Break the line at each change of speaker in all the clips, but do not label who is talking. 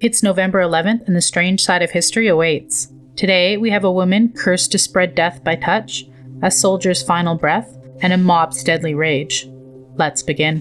It's November 11th and the strange side of history awaits. Today, we have a woman cursed to spread death by touch, a soldier's final breath, and a mob's deadly rage. Let's begin.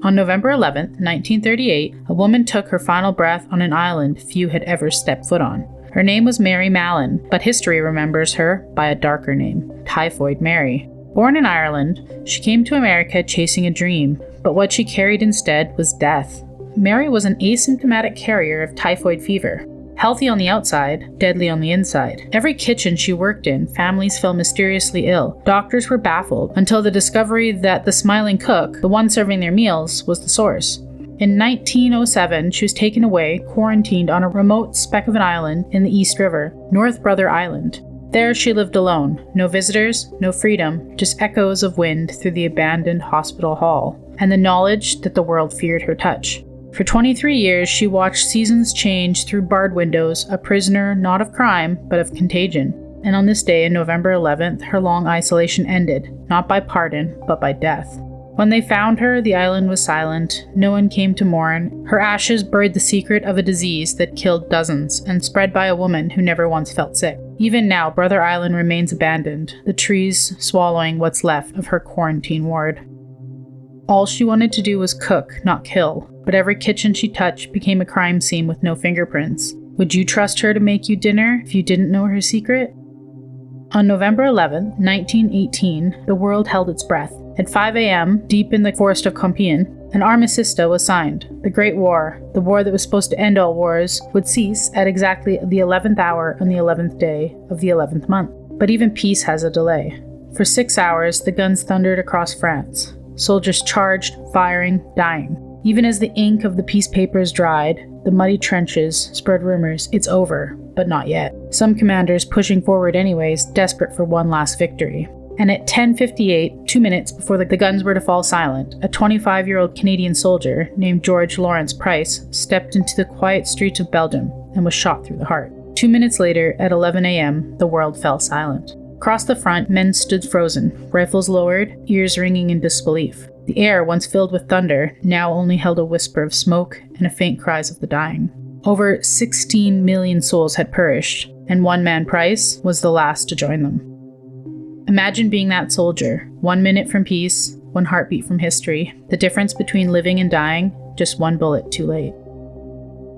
On November 11th, 1938, a woman took her final breath on an island few had ever stepped foot on. Her name was Mary Mallon, but history remembers her by a darker name, Typhoid Mary. Born in Ireland, she came to America chasing a dream, but what she carried instead was death. Mary was an asymptomatic carrier of typhoid fever. Healthy on the outside, deadly on the inside. Every kitchen she worked in, families fell mysteriously ill. Doctors were baffled until the discovery that the smiling cook, the one serving their meals, was the source. In 1907, she was taken away, quarantined on a remote speck of an island in the East River, North Brother Island. There she lived alone. No visitors, no freedom, just echoes of wind through the abandoned hospital hall, and the knowledge that the world feared her touch. For 23 years, she watched seasons change through barred windows, a prisoner not of crime, but of contagion. And on this day, November 11th, her long isolation ended, not by pardon, but by death. When they found her, the island was silent. No one came to mourn. Her ashes buried the secret of a disease that killed dozens and spread by a woman who never once felt sick. Even now, Brother Island remains abandoned, the trees swallowing what's left of her quarantine ward. All she wanted to do was cook, not kill, but every kitchen she touched became a crime scene with no fingerprints. Would you trust her to make you dinner if you didn't know her secret? On November 11, 1918, the world held its breath. At 5 a.m., deep in the forest of Compiègne, an armistice was signed. The Great War, the war that was supposed to end all wars, would cease at exactly the 11th hour on the 11th day of the 11th month. But even peace has a delay. For 6 hours, the guns thundered across France. Soldiers charged, firing, dying. Even as the ink of the peace papers dried, the muddy trenches spread rumors it's over, but not yet. Some commanders pushing forward anyways, desperate for one last victory. And at 10:58, 2 minutes before the guns were to fall silent, a 25-year-old Canadian soldier named George Lawrence Price stepped into the quiet streets of Belgium and was shot through the heart. 2 minutes later, at 11 a.m., the world fell silent. Across the front, men stood frozen, rifles lowered, ears ringing in disbelief. The air, once filled with thunder, now only held a whisper of smoke and a faint cries of the dying. Over 16 million souls had perished, and one man, Price, was the last to join them. Imagine being that soldier, 1 minute from peace, one heartbeat from history, the difference between living and dying, just one bullet too late.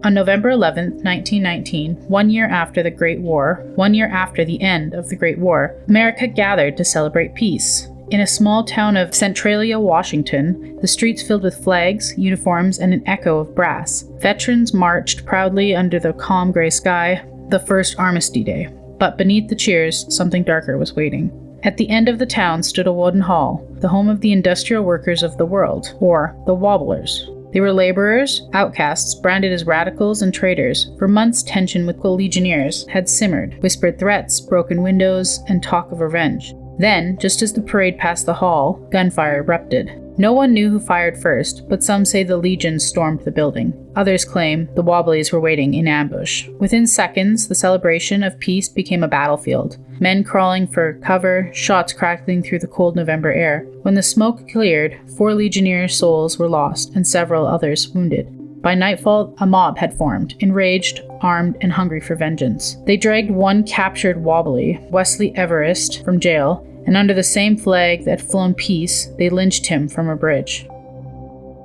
On November 11, 1919, 1 year after the Great War, 1 year after the end of the Great War, America gathered to celebrate peace. In a small town of Centralia, Washington, the streets filled with flags, uniforms, and an echo of brass. Veterans marched proudly under the calm gray sky, the first Armistice Day. But beneath the cheers, something darker was waiting. At the end of the town stood a wooden hall, the home of the industrial workers of the world, or the Wobblers. They were laborers, outcasts, branded as radicals and traitors. For months, tension with the legionnaires had simmered, whispered threats, broken windows, and talk of revenge. Then, just as the parade passed the hall, gunfire erupted. No one knew who fired first, but some say the legions stormed the building. Others claim the Wobblies were waiting in ambush. Within seconds, the celebration of peace became a battlefield. Men crawling for cover, shots crackling through the cold November air. When the smoke cleared, 4 legionnaire souls were lost and several others wounded. By nightfall, a mob had formed, enraged, armed, and hungry for vengeance. They dragged one captured Wobbly, Wesley Everest, from jail, and under the same flag that had flown peace, they lynched him from a bridge.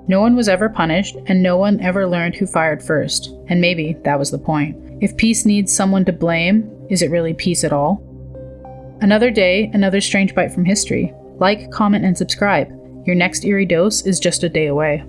No one was ever punished, and no one ever learned who fired first. And maybe that was the point. If peace needs someone to blame, is it really peace at all? Another day, another strange bite from history. Like, comment, and subscribe. Your next eerie dose is just a day away.